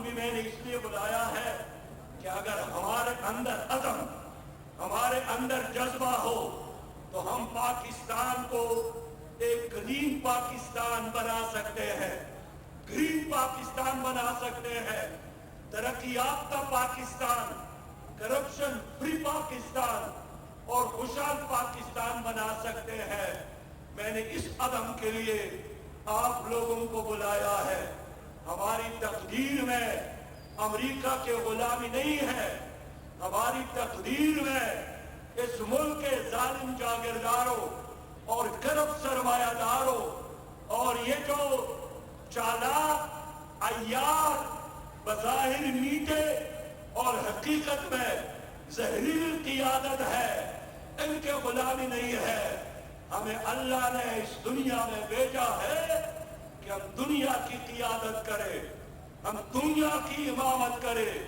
بھی میں نے اس لیے بلایا ہے کہ اگر ہمارے اندر عزم، ہمارے اندر جذبہ ہو تو ہم پاکستان کو ایک گرین پاکستان بنا سکتے ہیں، گرین پاکستان بنا سکتے ہیں، ترقی یافتہ پاکستان، کرپشن فری پاکستان اور خوشحال پاکستان بنا سکتے ہیں۔ میں نے اس عزم کے لیے آپ لوگوں کو بلایا ہے۔ ہماری تقدیر میں امریکہ کے غلامی نہیں ہے، ہماری تقدیر میں اس ملک کے ظالم جاگیرداروں اور کرپٹ سرمایہ داروں اور یہ جو چالاک عیار بظاہر میٹھے اور حقیقت میں زہریلی قیادت ہے، ان کے غلامی نہیں ہے۔ ہمیں اللہ نے اس دنیا میں بھیجا ہے کہ ہم دنیا کی قیادت کریں، ہم دنیا کی امامت کریں،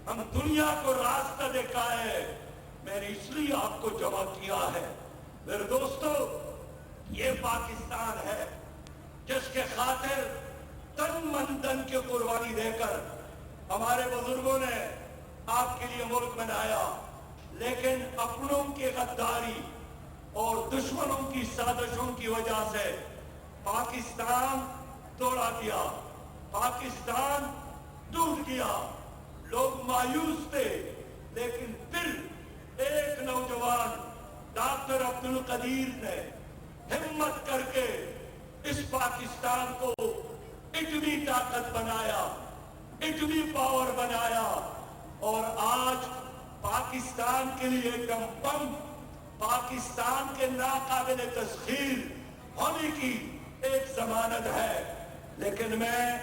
ہم دنیا کو راستہ دکھائیں۔ میں نے اس لیے آپ کو جمع کیا ہے۔ میرے دوستو، یہ پاکستان ہے جس کے خاطر تن من دن کی قربانی دے کر ہمارے بزرگوں نے آپ کے لیے ملک بنایا، لیکن اپنوں کی غداری اور دشمنوں کی سازشوں کی وجہ سے پاکستان توڑا گیا، پاکستان ٹوٹ گیا۔ لوگ مایوس تھے، لیکن پھر ایک نوجوان ڈاکٹر عبد القدیر نے ہمت کر کے اس پاکستان کو اتنی طاقت بنایا، اتنی پاور بنایا، اور آج پاکستان کے لیے ایک دم بم، پاکستان کے ناقابل تسخیر ہونے کی ایک ضمانت ہے۔ لیکن میں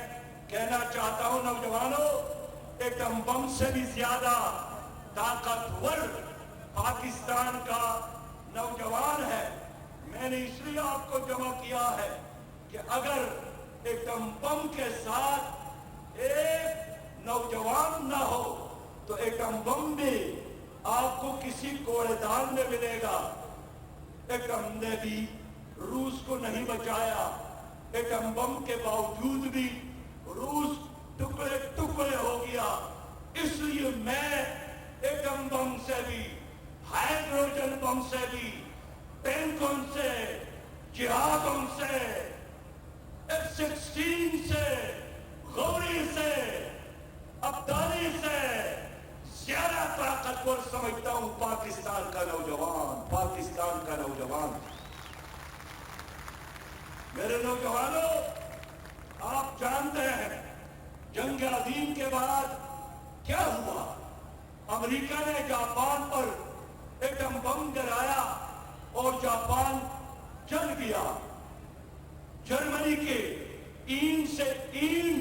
کہنا چاہتا ہوں نوجوانوں، ایک دم بم سے بھی زیادہ طاقتور پاکستان کا نوجوان ہے۔ میں نے اس لیے آپ کو جمع کیا ہے کہ اگر ایک دم بم کے ساتھ ایک نوجوان نہ ہو تو ایک دم بم بھی آپ کو کسی کوڑے دان میں ملے گا۔ ایک دم نے بھی روس کو نہیں بچایا، ایک دم بم کے باوجود بھی روس ٹکڑے ٹکڑے ہو گیا۔ اس لیے میں ایٹم بم سے بھی، ہائیڈروجن بم سے بھی، ٹینکوں سے، جہازوں سے، F-16 سے، غوری سے، ابدالی سے زیادہ طاقتور سمجھتا ہوں پاکستان کا نوجوان، پاکستان کا نوجوان۔ میرے نوجوانوں، آپ جانتے ہیں جنگ عظیم کے بعد کیا ہوا؟ امریکہ نے جاپان پر ایٹم بم گرایا اور جاپان جل گیا۔ جرمنی کے اینٹ سے اینٹ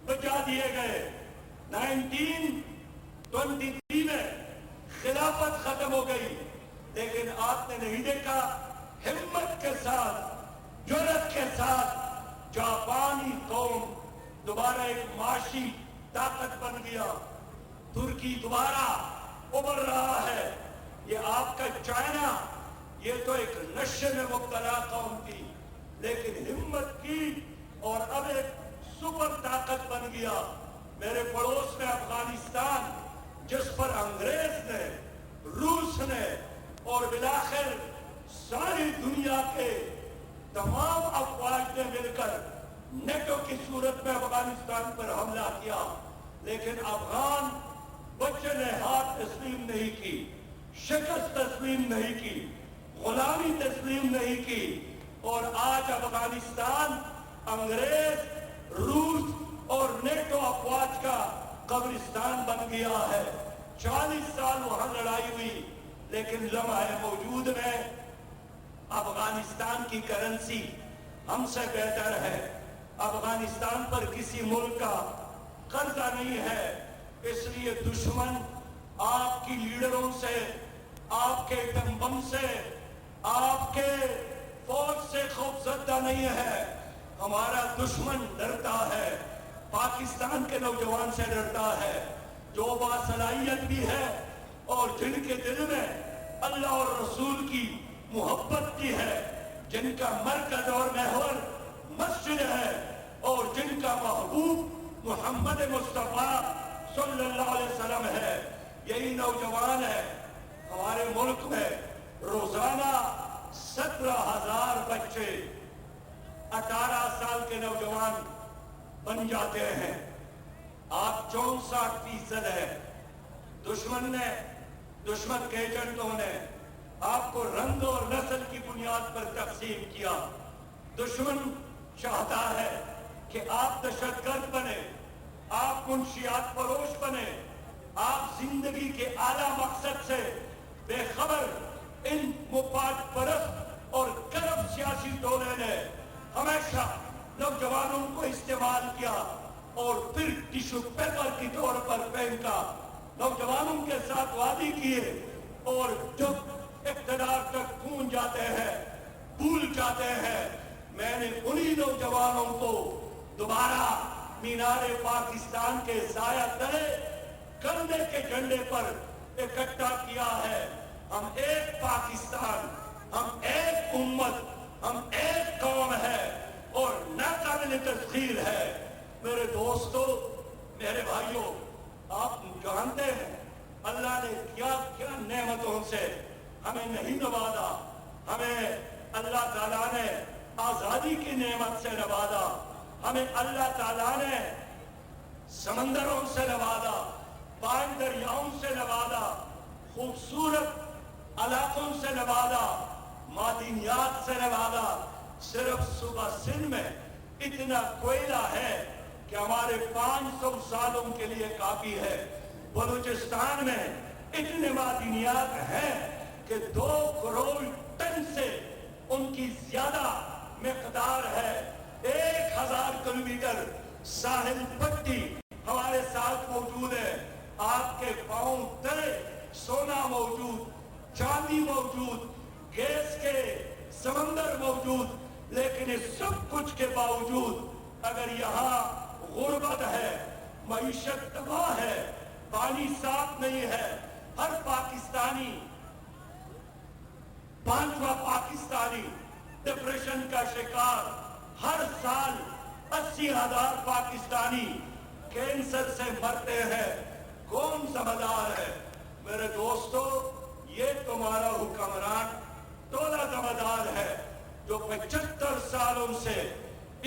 بچا دیے گئے۔ 1923 میں خلافت ختم ہو گئی، لیکن آپ نے نہیں دیکھا ہمت کے ساتھ، جرأت کے ساتھ جاپانی قوم دوبارہ ایک معاشی طاقت بن گیا۔ ترکی دوبارہ ابھر رہا ہے۔ یہ آپ کا چائنا، یہ تو ایک نشے میں مبتلا قوم تھی، لیکن ہمت کی اور اب ایک سپر طاقت بن گیا۔ میرے پڑوس میں افغانستان، جس پر انگریز نے، روس نے اور بالآخر ساری دنیا کے تمام افواج نے مل کر نیٹو کی صورت میں افغانستان پر حملہ کیا، لیکن افغان بچے نے ہاتھ تسلیم نہیں کی، شکست تسلیم نہیں کی، غلامی تسلیم نہیں کی، اور آج افغانستان انگریز، روس اور نیٹو افواج کا قبرستان بن گیا ہے۔ 40 سال وہاں لڑائی ہوئی، لیکن لمحہ موجود میں افغانستان کی کرنسی ہم سے بہتر ہے۔ افغانستان پر کسی ملک کا قرضہ نہیں ہے، اس لیے دشمن آپ کی لیڈروں سے، آپ کے ایٹم بم سے، آپ کے فوج سے خوف زدہ نہیں ہے۔ ہمارا دشمن ڈرتا ہے، پاکستان کے نوجوان سے ڈرتا ہے، جو باصلاحیت بھی ہے اور جن کے دل میں اللہ اور رسول کی محبت بھی ہے، جن کا مرکز اور محور مسجد ہے، اور جن کا محبوب محمد مصطفیٰ صلی اللہ علیہ وسلم ہے، یہی نوجوان ہے۔ ہمارے ملک میں روزانہ 17,000 بچے 18 سال کے نوجوان بن جاتے ہیں۔ آپ 64% ہے۔ دشمن کے ایجنٹوں نے آپ کو رنگ اور نسل کی بنیاد پر تقسیم کیا۔ دشمن چاہتا ہے کہ آپ دہشت گرد بنے، آپ منشیات فروش بنے، آپ زندگی کے اعلیٰ مقصد سے بے خبر۔ ان مفاد پرست اور کرپٹ سیاسی ٹولے نے ہمیشہ نوجوانوں کو استعمال کیا اور پھر ٹیشو پیپر کی طور پر پھینکا، نوجوانوں کے ساتھ وعدے کیے، اور جب اقتدار تک پہنچ جاتے ہیں بھول جاتے ہیں۔ میں نے انہی نوجوانوں کو دوبارہ مینار پاکستان کے سایہ تلے کرنے کے جھنڈے پر اکٹھا کیا ہے۔ ہم ایک پاکستان، ہم ایک امت، ہم ایک قوم ہے اور ناقابل تسخیر ہے۔ میرے دوستو، میرے بھائیوں، آپ جانتے ہیں اللہ نے کیا کیا نعمتوں سے ہمیں نہیں نوازا۔ ہمیں اللہ تعالیٰ نے آزادی کی نعمت سے نوازا، ہمیں اللہ تعالیٰ نے سمندروں سے نوازا، 5 دریاؤں سے نوازا، خوبصورت علاقوں سے نوازا، معدنیات سے نوازا۔ صرف صوبہ سندھ میں اتنا کوئلہ ہے کہ ہمارے 500 سالوں کے لیے کافی ہے۔ بلوچستان میں اتنے معدنیات ہیں کہ 2 کروڑ ٹن سے ان کی زیادہ مقدار ہے۔ 1000 کلومیٹر ساحل پٹی ہمارے ساتھ موجود ہے۔ آپ کے پاؤں تلے سونا موجود، چاندی موجود، گیس کے سمندر موجود، لیکن اس سب کچھ کے باوجود اگر یہاں غربت ہے، معیشت تباہ ہے، پانی صاف نہیں ہے، ہر پاکستانی 5واں پاکستانی ڈپریشن کا شکار، ہر سال 80,000 پاکستانی کینسر سے مرتے ہیں، کون ذمہ دار ہے؟ میرے دوستو، یہ تمہارا حکمران ٹولہ ذمہ دار ہے جو 75 سالوں سے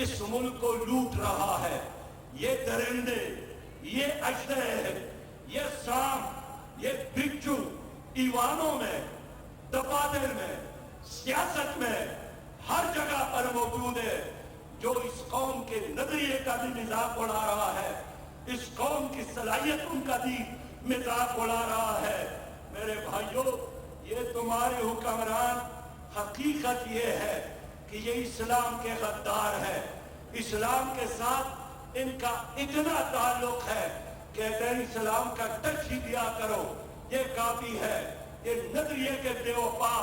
اس ملک کو لوٹ رہا ہے۔ یہ درندے، یہ اژدہے، یہ سانپ، یہ بچھو ایوانوں میں، دفاتر میں، سیاست میں، ہر جگہ پر موجود ہے، جو اس قوم کے نظریے کا بھی مذاق اڑا رہا ہے، اس قوم کی صلاحیتوں کا بھی مذاق اڑا رہا ہے۔ میرے بھائیوں، یہ تمہارے حکمران، حقیقت یہ ہے کہ یہ اسلام کے غدار ہے۔ اسلام کے ساتھ ان کا اتنا تعلق ہے، کہتے ہیں اسلام کا ٹچ ہی دیا کرو، یہ کافی ہے۔ یہ نظریے کے بے وفا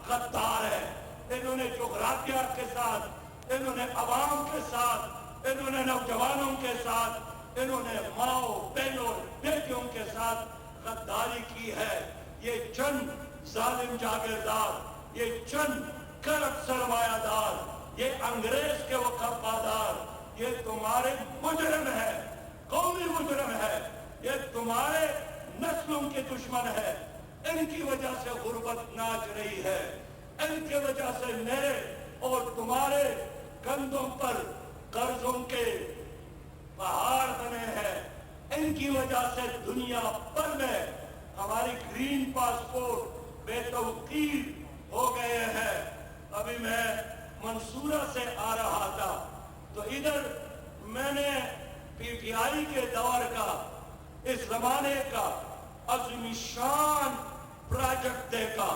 غدار ہے۔ انہوں نے جغرافیہ کے ساتھ، انہوں نے عوام کے ساتھ، انہوں نے نوجوانوں کے ساتھ، انہوں نے ماؤں بہنوں بیٹیوں کے ساتھ غداری کی ہے۔ یہ چند ظالم جاگیردار، یہ چند کرپٹ سرمایہ دار، یہ انگریز کے وفادار، یہ تمہارے مجرم ہے، قومی مجرم ہے، یہ تمہارے نسلوں کے دشمن ہے۔ ان کی وجہ سے غربت ناچ رہی ہے، ان کی وجہ سے میرے اور تمہارے کندھوں پر قرضوں کے پہاڑ بنے ہیں، ان کی وجہ سے دنیا بھر میں ہماری گرین پاسپورٹ بے توقیر ہو گئے ہیں۔ ابھی میں منصورہ سے آ رہا تھا تو ادھر میں نے پی ٹی آئی کے دور کا، اس زمانے کا عظیم شان پروجیکٹ دیکھا،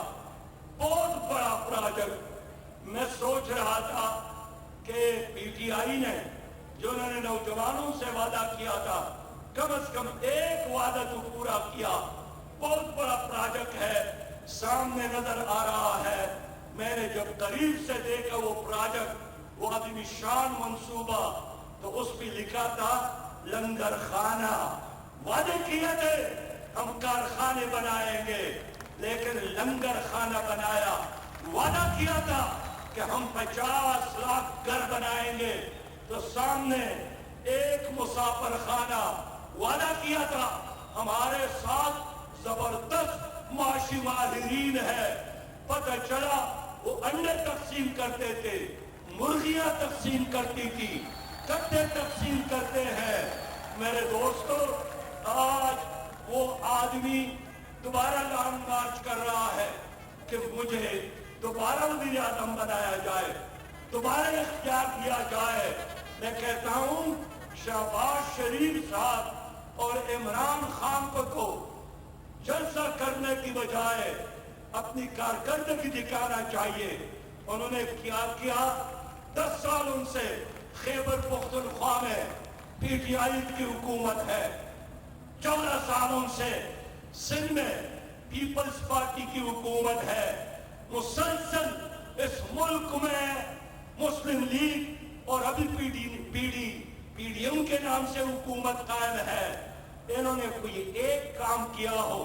بہت بڑا پروجیکٹ۔ میں سوچ رہا تھا کہ پی ٹی آئی نے جو انہوں نے نوجوانوں سے وعدہ کیا تھا، کم از کم ایک وعدہ تو پورا کیا۔ بہت بڑا پروجیکٹ ہے، سامنے نظر آ رہا ہے۔ میں نے جب قریب سے دیکھا وہ پروجیکٹ، وہ عظیم شان منصوبہ، تو اس پہ لکھا تھا لنگر خانہ۔ وعدے کیے تھے ہم کارخانے بنائیں گے، لیکن لنگر خانہ بنایا۔ وعدہ کیا تھا کہ ہم 50 لاکھ گھر بنائیں گے، تو سامنے ایک مسافر خانہ وعدہ کیا تھا ہمارے ساتھ زبردست معاشی ماہرین ہے، پتہ چلا وہ انڈے تقسیم کرتے تھے، مرغیاں تقسیم کرتی تھی، کٹے تقسیم کرتے ہیں۔ میرے دوستو، آج وہ آدمی دوبارہ لانگ مارچ کر رہا ہے کہ مجھے دوبارہ وزیر اعظم بنایا جائے، دوبارہ اختیار دیا جائے۔ میں کہتا ہوں شہباز شریف صاحب اور عمران خان کو تو جلسہ کرنے کی بجائے اپنی کارکردگی دکھانا چاہیے۔ انہوں نے کیا 10 سال ان سے خیبر پختونخوا میں پی ٹی آئی کی حکومت ہے، 14 سالوں سے سندھ میں پیپلز پارٹی کی حکومت ہے، مسلسل اس ملک میں مسلم لیگ اور ابھی پی ڈی ایم کے نام سے حکومت قائم ہے۔ انہوں نے کوئی ایک کام کیا ہو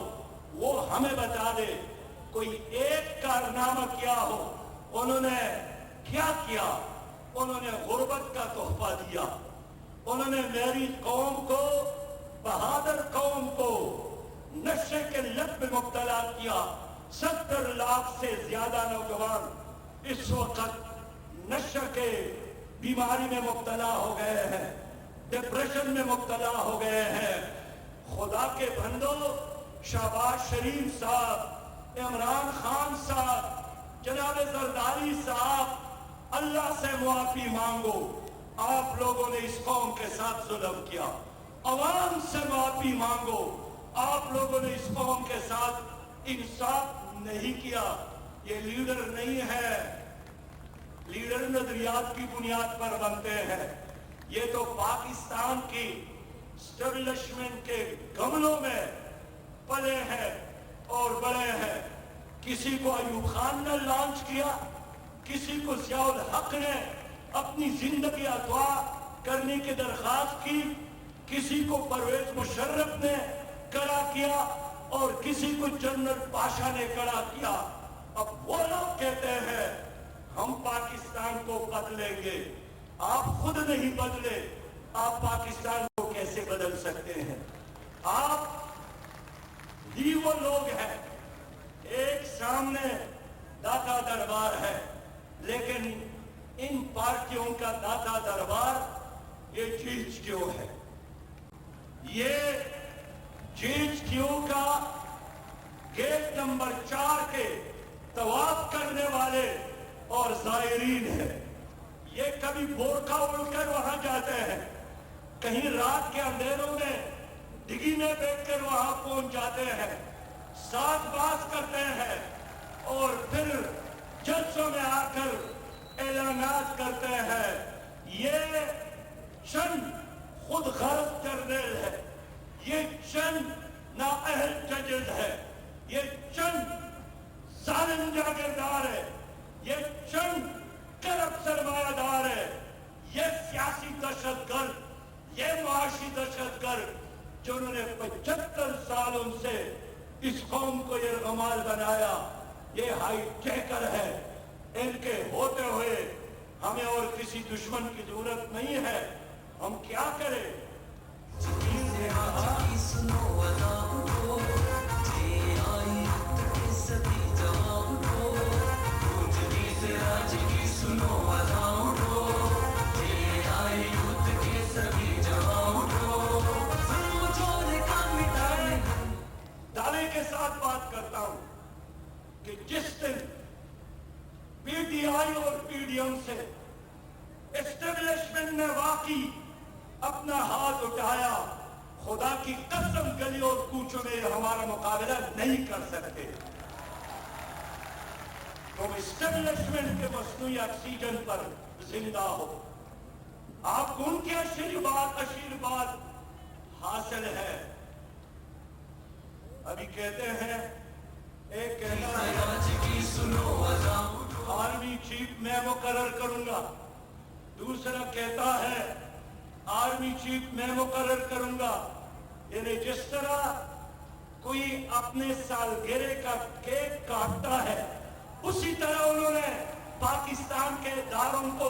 وہ ہمیں بتا دے، کوئی ایک کارنامہ کیا ہو۔ انہوں نے کیا کیا؟ انہوں نے غربت کا تحفہ دیا، انہوں نے میری قوم کو، بہادر قوم کو نشے کے لت میں مبتلا کیا۔ 70 لاکھ سے زیادہ نوجوان اس وقت نشے کے بیماری میں مبتلا ہو گئے ہیں، ڈپریشن میں مبتلا ہو گئے ہیں۔ خدا کے بندو، شہباز شریف صاحب، عمران خان صاحب، جناب زرداری صاحب، اللہ سے معافی مانگو۔ آپ لوگوں نے اس قوم کے ساتھ ظلم کیا، عوام سے معافی مانگو۔ آپ لوگوں نے اس قوم کے ساتھ انصاف نہیں کیا۔ یہ لیڈر نہیں ہے، لیڈر نظریات کی بنیاد پر بنتے ہیں۔ یہ تو پاکستان کی اسٹیبلشمنٹ کے گملوں میں پلے ہیں اور بڑے ہیں۔ کسی کو ایوب خان نے لانچ کیا، کسی کو ضیاء الحق نے اپنی زندگی عطا کرنے کی درخواست کی، کسی کو پرویز مشرف نے کڑا کیا اور کسی کو جنرل پاشا نے کڑا کیا۔ اب وہ لوگ کہتے ہیں ہم پاکستان کو بدلیں گے۔ آپ خود نہیں بدلے، آپ پاکستان کو کیسے بدل سکتے ہیں؟ آپ ہی وہ لوگ ہیں۔ ایک سامنے داتا دربار ہے، لیکن ان پارٹیوں کا داتا دربار یہ جیچ کیوں ہے؟ یہ جیچ کیوں کا گیٹ نمبر 4 کے طواف کرنے والے اور زائرین ہیں۔ یہ کبھی بورکھا اڑ کر وہاں جاتے ہیں، کہیں رات کے اندھیروں میں ڈگی میں بیٹھ کر وہاں پہنچ جاتے ہیں، ساتھ باز کرتے ہیں اور پھر جلسوں میں آ کر اعلانات کرتے ہیں۔ یہ چند خود غرض جرنیل ہے، یہ چند نااہل ججز ہے، یہ چند ظالم جاگیردار ہے، یہ چند کرپٹ سرمایہ دار ہے، یہ سیاسی دہشت گرد، یہ معاشی دہشت گرد جنہوں نے 75 سالوں سے اس قوم کو یرغمال بنایا، یہ ہائی ٹیکر ہے۔ ان کے ہوتے ہوئے ہمیں اور کسی دشمن کی ضرورت نہیں ہے۔ ہم کیا کریں؟ دعوے کے ساتھ بات کرتا ہوں کہ جس دن پی ٹی آئی اور پی ڈی ایم سے اسٹیبلشمنٹ نے واقعی اپنا ہاتھ اٹھایا، خدا کی قسم گلی اور کوچوں میں ہمارا مقابلہ نہیں کر سکتے۔ تم اسٹیبلشمنٹ کے مصنوعی آکسیجن پر زندہ ہو، آپ کو ان کے آشیرواد حاصل ہے۔ ابھی کہتے ہیں، ایک کہتا ہے آرمی چیف میں مقرر کروں گا، دوسرا کہتا ہے آرمی چیف میں مقرر کروں گا۔ یعنی جس طرح کوئی اپنے سالگرہ کا کیک کاٹتا ہے، اسی طرح انہوں نے پاکستان کے اداروں کو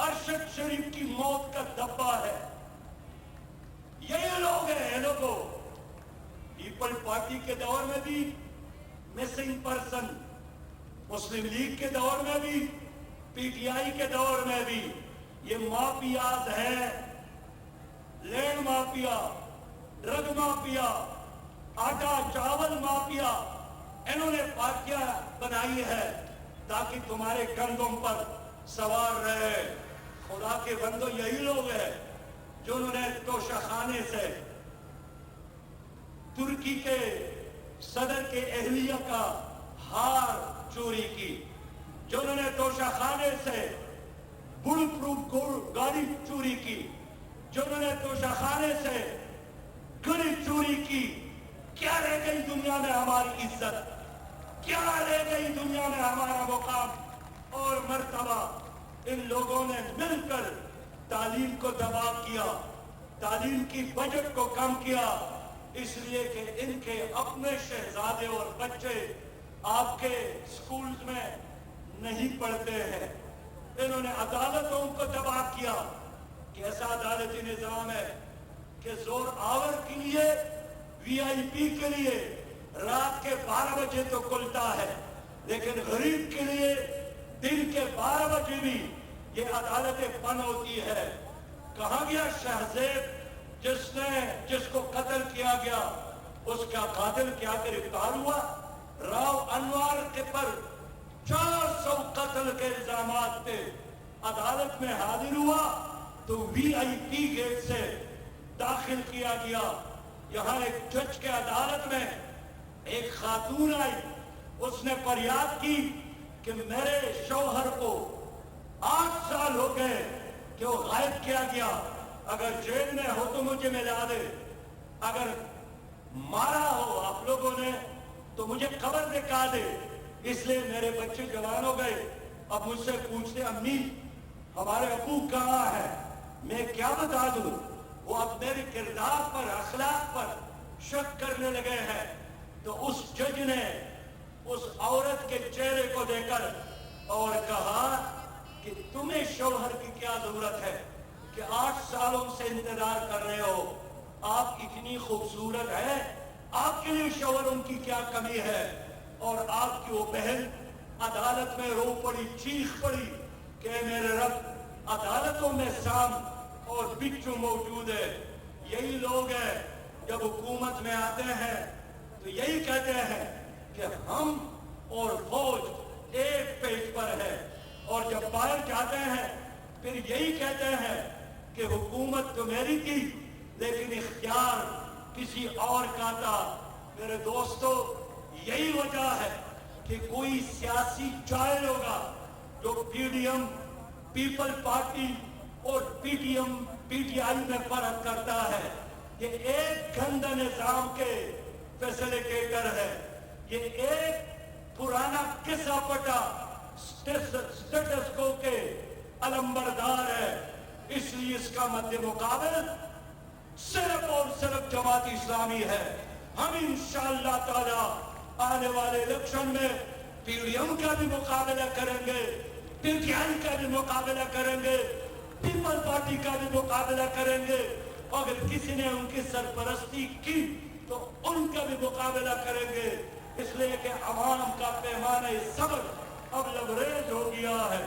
ارشد شریف کی موت کا دبا ہے. یہی لوگ ہیں لوگوں. پیپل پارٹی کے دور میں بھی مسنگ پرسن، مسلم لیگ کے دور میں بھی، پی ٹی آئی کے دور میں بھی یہ مافیاز ہیں. لینڈ مافیا، ڈرگ مافیا، آٹا چاول مافیا. انہوں نے پارٹیاں بنائی ہے تاکہ تمہارے گندم پر سوار رہے. خدا کے بندو یہی لوگ ہیں جنہوں نے توشہ خانے سے ترکی کے صدر کے اہلیہ کا ہار چوری کی، جنہوں نے توشہ خانے سے بل پروف گاڑی چوری کی، جنہوں نے توشہ خانے سے گڑی چوری کی. کیا رہ گئی دنیا میں ہماری عزت؟ کیا رہ گئی دنیا میں ہمارا مقام اور مرتبہ؟ ان لوگوں نے مل کر تعلیم کو تباہ کیا، تعلیم کی بجٹ کو کم کیا، اس لیے کہ ان کے اپنے شہزادے اور بچے آپ کے سکولز میں نہیں پڑھتے ہیں. انہوں نے عدالتوں کو تباہ کیا. کیسا عدالتی نظام ہے کہ زور آور کے لیے، وی آئی پی کے لیے رات کے 12 بجے تو کھلتا ہے، لیکن غریب کے لیے دن کے 12 بجے بھی یہ عدالتیں بند ہوتی ہے. کہاں گیا شہزیب جس کو قتل کیا گیا؟ اس کا قاتل کیا گرفتار ہوا؟ راؤ انوار کے پر 400 قتل کے الزامات پہ عدالت میں حاضر ہوا تو وی آئی پی گیٹ سے داخل کیا گیا. یہاں ایک جج کے عدالت میں ایک خاتون آئی، اس نے فریاد کی کہ میرے شوہر کو 8 سال ہو گئے کہ وہ غائب کیا گیا. اگر جیل میں ہو تو مجھے ملا دے، اگر مارا ہو آپ لوگوں نے تو مجھے قبر دکھا دے. اس لیے میرے بچے جوان ہو گئے. اب مجھ سے پوچھتے امی ہمارے ابو کہاں ہے؟ میں کیا بتا دوں؟ وہ اب میرے کردار پر، اخلاق پر شک کرنے لگے ہیں. تو اس جج نے اس عورت کے چہرے کو دیکھ کر اور کہا کہ تمہیں شوہر کی کیا ضرورت ہے کہ 8 سالوں سے انتظار کر رہے ہو؟ آپ اتنی خوبصورت ہے، آپ کے لیے شوہر ان کی کیا کمی ہے؟ اور آپ کی وہ بہن عدالت میں رو پڑی، چیخ پڑی کہ میرے رب عدالتوں میں سام اور بچو موجود ہے. یہی لوگ ہیں جب حکومت میں آتے ہیں تو یہی کہتے ہیں کہ ہم اور فوج ایک پیج پر ہے، اور جب باہر جاتے ہیں پھر یہی کہتے ہیں کہ حکومت تو میری تھی لیکن اختیار کسی اور کا تھا. میرے دوستو یہی وجہ ہے کہ کوئی سیاسی جاہل ہوگا جو P D M, people party اور P T M, P T I میں فرق کرتا ہے. یہ ایک گندا نظام کے فیسیلیٹیٹر ہے، یہ ایک پرانا قصہ پٹا سٹیٹس کو کے علمبردار ہے. اس لیے اس کا مد مقابل صرف اور صرف جماعت اسلامی ہے. ہم انشاءاللہ تعالی آنے والے الیکشن میں پی ڈی ایم کا بھی مقابلہ کریں گے، پی ٹی آئی کا بھی مقابلہ کریں گے، پیپل پارٹی کا بھی مقابلہ کریں گے. اگر کسی نے ان کی سرپرستی کی تو ان کا بھی مقابلہ کریں گے. اس لیے کہ عوام کا پیمانہ صبر اب لبریز ہو گیا ہے.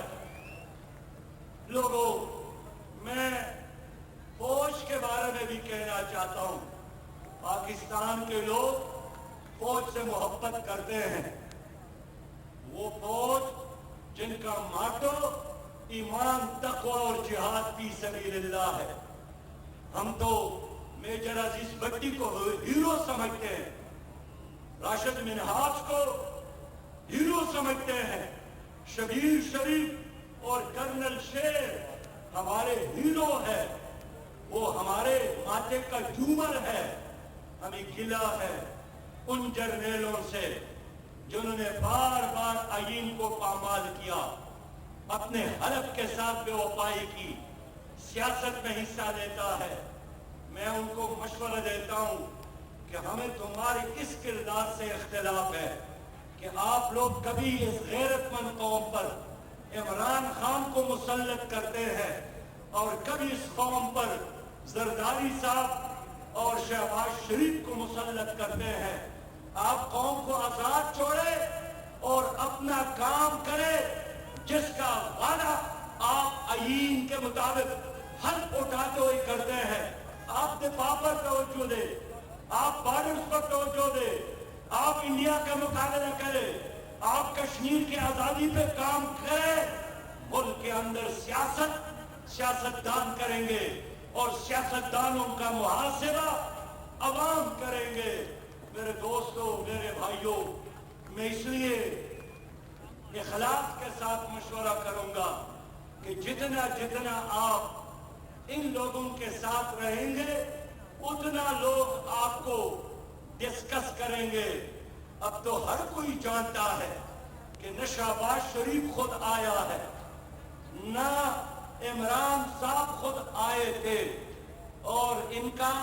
لوگوں، میں فوج کے بارے میں بھی کہنا چاہتا ہوں. پاکستان کے لوگ فوج سے محبت کرتے ہیں. وہ فوج جن کا ماٹو ایمان، تقوی اور جہاد فی سبیل اللہ ہے. ہم تو میجر عزیز بٹی کو ہیرو سمجھتے ہیں، راشد منہاج کو ہیرو سمجھتے ہیں، شبیر شریف اور کرنل شیر ہمارے ہیرو ہے. وہ ہمارے ماتھے کا جومر ہے. ہمیں گلہ ہے ان جرنیلوں سے جنہوں نے بار بار آئین کو پامال کیا، اپنے حلف کے ساتھ بے وفائی کی، سیاست میں حصہ لیتا ہے. میں ان کو مشورہ دیتا ہوں کہ ہمیں تمہارے اس کردار سے اختلاف ہے کہ آپ لوگ کبھی اس غیرت مند قوم پر عمران خان کو مسلط کرتے ہیں اور کبھی اس قوم پر زرداری صاحب اور شہباز شریف کو مسلط کرتے ہیں. آپ قوم کو آزاد چھوڑے اور اپنا کام کرے جس کا وعدہ آپ آئین کے مطابق حلف اٹھاتے ہوئے کرتے ہیں. آپ دفاع پر توجہ دے, آپ بارڈرز پر توجہ دے, آپ انڈیا کا مقابلہ کرے, آپ کشمیر کی آزادی پہ کام کریں. ملک کے اندر سیاستدان کریں گے اور سیاستدانوں کا محاسبہ عوام کریں گے. میرے دوستو, میرے بھائیوں, میں اس لیے اخلاص کے ساتھ مشورہ کروں گا کہ جتنا آپ ان لوگوں کے ساتھ رہیں گے اتنا لوگ آپ کو ڈسکس کریں گے. اب تو ہر کوئی جانتا ہے کہ نہ شہباز شریف خود آیا ہے, نہ عمران صاحب خود آئے تھے, اور ان کا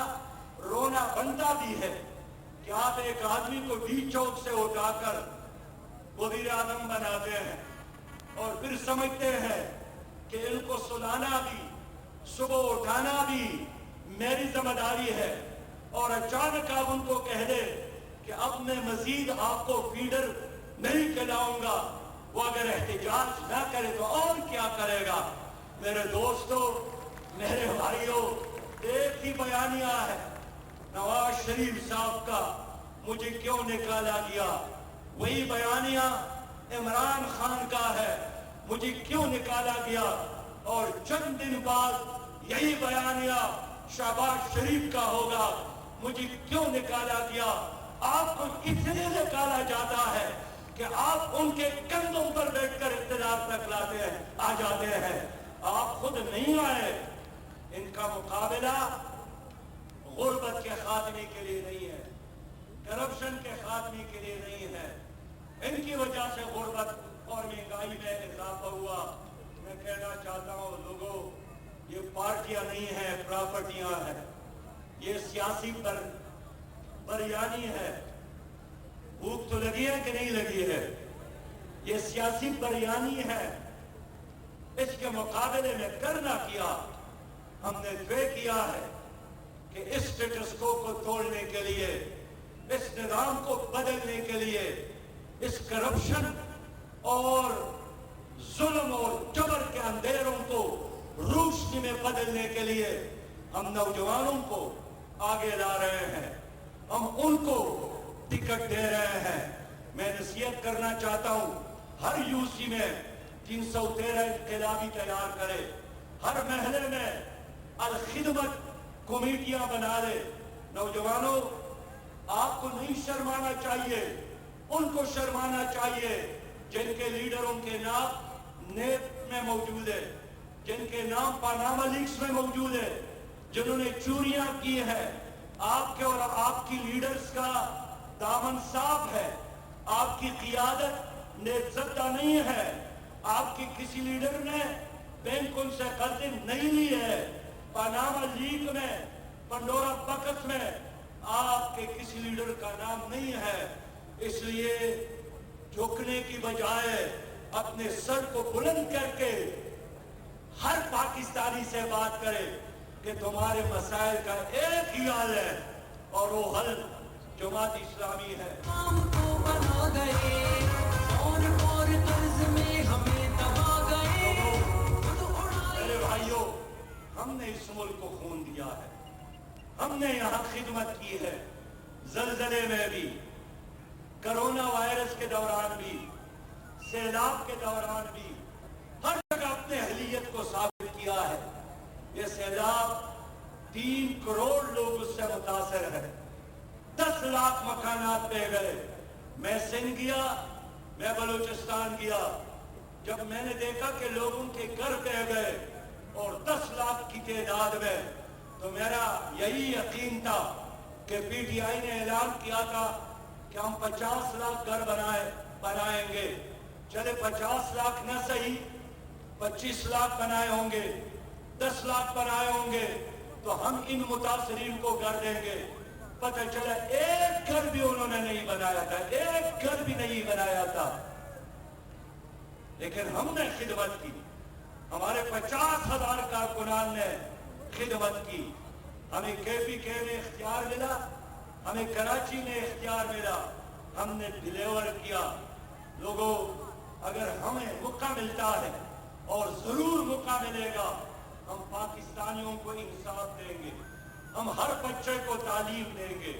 رونا بنتا بھی ہے کہ آپ ایک آدمی کو ڈی چوک سے اٹھا کر وزیر اعظم بناتے ہیں اور پھر سمجھتے ہیں کہ ان کو سلانا بھی, صبح اٹھانا بھی میری ذمہ داری ہے, اور اچانک آپ ان کو کہہ دے کہ اب میں مزید آپ کو فیڈر نہیں کھلاؤں گا. وہ اگر احتجاج نہ کرے تو اور کیا کرے گا؟ میرے دوستو, میرے بھائیوں, ایک ہی بیانیہ ہے نواز شریف صاحب کا, مجھے کیوں نکالا گیا. وہی بیانیہ عمران خان کا ہے, مجھے کیوں نکالا گیا. اور چند دن بعد یہی بیانیہ شہباز شریف کا ہوگا, مجھے کیوں نکالا گیا. آپ کو اس لیے نکالا جاتا ہے کہ آپ ان کے کندھوں پر بیٹھ کر اقتدار تک آ جاتے ہیں. آپ خود نہیں آئے. ان کا مقابلہ غربت کے خاتمے کے لیے نہیں ہے, کرپشن کے خاتمے کے لیے نہیں ہے. ان کی وجہ سے غربت اور مہنگائی میں اضافہ ہوا. میں کہنا چاہتا ہوں لوگوں, یہ پارٹیاں نہیں ہیں, پراپرٹیاں ہیں. یہ سیاسی بریانی ہے. بھوک تو لگی ہے کہ نہیں لگی ہے؟ یہ سیاسی بریانی ہے. اس کے مقابلے میں کرنا کیا, ہم نے طے کیا ہے کہ اس سٹیٹس کو توڑنے کے لیے, اس نظام کو بدلنے کے لیے, اس کرپشن اور ظلم اور جبر کے اندھیروں کو روشنی میں بدلنے کے لیے ہم نوجوانوں کو آگے لا رہے ہیں, ہم ان کو ٹکٹ دے رہے ہیں. میں نصیحت کرنا چاہتا ہوں, ہر یوسی میں 313 انقلابی تیار کرے, ہر محلے میں الخدمت کمیٹیاں بنا لے. نوجوانوں, آپ کو نہیں شرمانا چاہیے, ان کو شرمانا چاہیے جن کے لیڈروں کے نام نیب میں موجود ہے, جن کے نام پاناما لیکس میں موجود ہے, جنہوں نے چوریاں کی ہے. آپ کے اور آپ کی لیڈرز کا دامن صاف ہے, آپ کی قیادت نیب زدہ نہیں ہے, آپ کی کسی لیڈر نے بینکوں سے قرض نہیں لی ہے. پاناما لیک میں, پنڈورا بکس میں آپ کے کسی لیڈر کا نام نہیں ہے. اس لیے جھکنے کی بجائے اپنے سر کو بلند کر کے ہر پاکستانی سے بات کرے کہ تمہارے مسائل کا ایک ہی حل ہے, اور وہ حل جماعت اسلامی ہے. ہم کو بنا گئے اور طرز میں ہمیں دبا گئے. میرے بھائیوں, ہم نے اس ملک کو خون دیا ہے, ہم نے یہاں خدمت کی ہے. زلزلے میں بھی, کرونا وائرس کے دوران بھی, سیلاب کے دوران بھی, ہر جگہ اپنے اہلیت کو ثابت کیا ہے. یہ سیلاب 3 کروڑ لوگ اس سے متاثر ہیں, 10 لاکھ مکانات بہ گئے. میں سندھ گیا, میں بلوچستان گیا, جب میں نے دیکھا کہ لوگوں کے گھر بہ گئے اور 10 لاکھ کی تعداد میں, تو میرا یہی یقین تھا کہ پی ٹی آئی نے اعلان کیا تھا کہ ہم 50 لاکھ گھر بنائیں گے. چلے 50 لاکھ نہ صحیح, 25 لاکھ بنائے ہوں گے, 10 لاکھ بنائے ہوں گے, تو ہم ان متاثرین کو گھر دیں گے. پتہ چلا ایک گھر بھی انہوں نے نہیں بنایا تھا, ایک گھر بھی نہیں بنایا تھا. لیکن ہم نے خدمت کی، ہمارے 50,000 کارکنان نے خدمت کی، ہمیں KPK نے اختیار ملا، ہمیں کراچی نے اختیار ملا، ہم نے ڈیلیور کیا۔ لوگوں، اگر ہمیں موقع ملتا ہے اور ضرور موقع ملے گا، ہم پاکستانیوں کو انصاف دیں گے، ہم ہر بچے کو تعلیم دیں گے،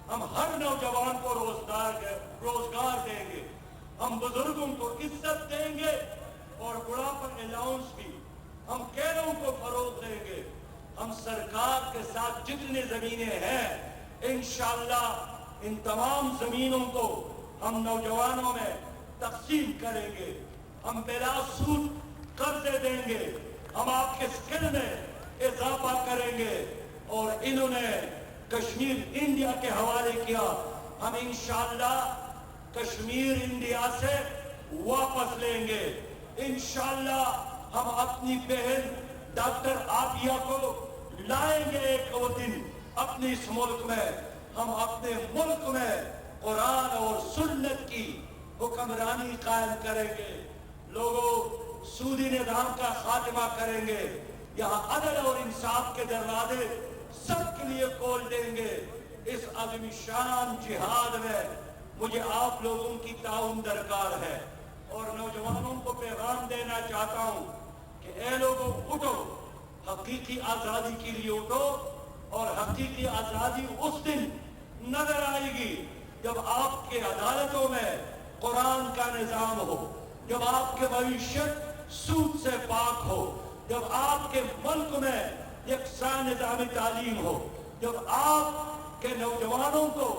ہم ہر نوجوان کو روزگار دیں گے، ہم بزرگوں کو عزت دیں گے اور بڑھاپا الاؤنس بھی، ہم کھیلوں کو فروغ دیں گے۔ ہم سرکار کے ساتھ جتنی زمینیں ہیں انشاءاللہ ان تمام زمینوں کو ہم نوجوانوں میں تقسیم کریں گے، ہم بلا سود قرضے دیں گے، ہم آپ کے اسکل میں اضافہ کریں گے، اور انہوں نے کشمیر انڈیا کے حوالے کیا، ہم انشاءاللہ کشمیر انڈیا سے واپس لیں گے۔ انشاءاللہ ہم اپنی بہن ڈاکٹر عافیہ کو لائیں گے ایک وہ دن اپنے اس ملک میں، ہم اپنے ملک میں قرآن اور سنت کی حکمرانی قائم کریں گے۔ لوگوں، سودی نظام کا خاتمہ کریں گے، یہاں عدل اور انصاف کے دروازے سب کے لیے کھول دیں گے۔ اس عظیم شان جہاد میں مجھے آپ لوگوں کی تعاون درکار ہے، اور نوجوانوں کو پیغام دینا چاہتا ہوں کہ اے لوگوں، اٹھو، حقیقی آزادی کے لیے اٹھو، اور حقیقی آزادی اس دن نظر آئے گی جب آپ کے عدالتوں میں قرآن کا نظام ہو، جب آپ کے معیشت سود سے پاک ہو، جب آپ کے ملک میں یکساں نظام تعلیم ہو، جب آپ کے نوجوانوں کو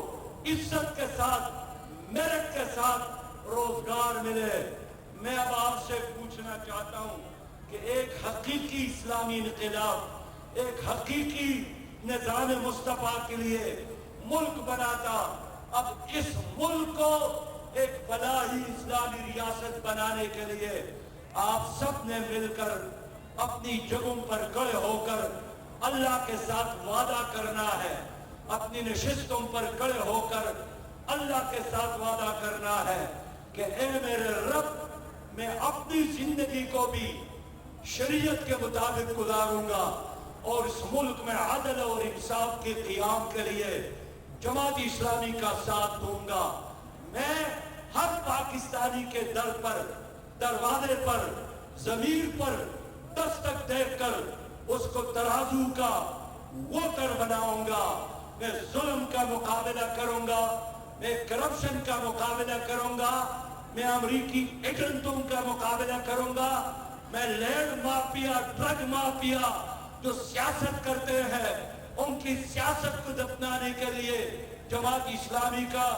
عزت کے ساتھ، میرٹ کے ساتھ روزگار ملے۔ میں اب آپ سے پوچھنا چاہتا ہوں کہ ایک حقیقی اسلامی انقلاب، ایک حقیقی نظام مصطفیٰ کے لیے ملک بناتا، اب اس ملک کو ایک فلاحی اسلامی ریاست بنانے کے لیے آپ سب نے مل کر اپنی جگہوں پر کھڑے ہو کر اللہ کے ساتھ وعدہ کرنا ہے، اپنی نشستوں پر کھڑے ہو کر اللہ کے ساتھ وعدہ کرنا ہے کہ اے میرے رب، میں اپنی زندگی کو بھی شریعت کے مطابق گزاروں گا، اور اس ملک میں عدل اور انصاف کے قیام کے لیے جماعت اسلامی کا ساتھ دوں گا۔ میں ہر پاکستانی کے در پر، دروازے پر، ضمیر پر دستک دے کر اس کو ترازو کا ووٹر بناؤں گا۔ میں ظلم کا مقابلہ کروں گا، میں کرپشن کا مقابلہ کروں گا، میں امریکی ایجنٹوں کا مقابلہ کروں گا، میں لینڈ مافیا، ڈرگ مافیا جو سیاست کرتے ہیں ان کی سیاست کو دفنانے کے لیے جماعت اسلامی کا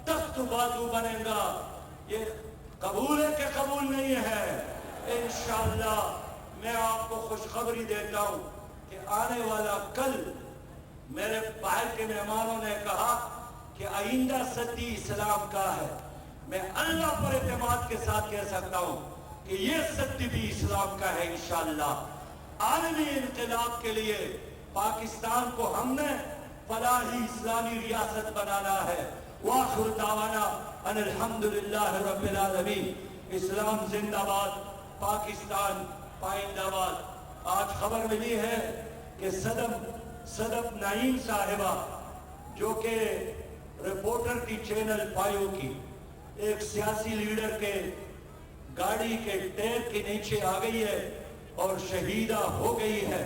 دست بازو بنے گا۔ یہ قبول ہے کہ قبول نہیں ہے؟ انشاءاللہ میں آپ کو خوشخبری دیتا ہوں کہ آنے والا کل میرے باہر کے مہمانوں نے کہا کہ آئندہ صدی اسلام کا ہے۔ میں اللہ پر اعتماد کے ساتھ کہہ سکتا ہوں کہ یہ صدی بھی اسلام کا ہے انشاءاللہ۔ عالمی انقلاب کے لیے پاکستان کو ہم نے فلاحی اسلامی ریاست بنانا ہے۔ وآخر دعوانا ان الحمدللہ رب العالمین۔ اسلام زندہ باد، پاکستان پائندہ باد۔ آج خبر ملی ہے کہ صدف نعیم صاحبہ جو کہ رپورٹر کی چینل 5 کی ایک سیاسی لیڈر کے گاڑی کے ٹیر کے نیچے آ گئی ہے اور شہیدہ ہو گئی ہے۔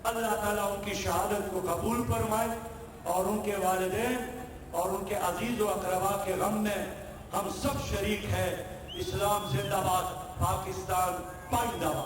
اللہ تعالیٰ ان کی شہادت کو قبول فرمائے، اور ان کے والدین اور ان کے عزیز و اقربا کے غم میں ہم سب شریک ہیں۔ اسلام زندہ باد، پاکستان پائندہ باد۔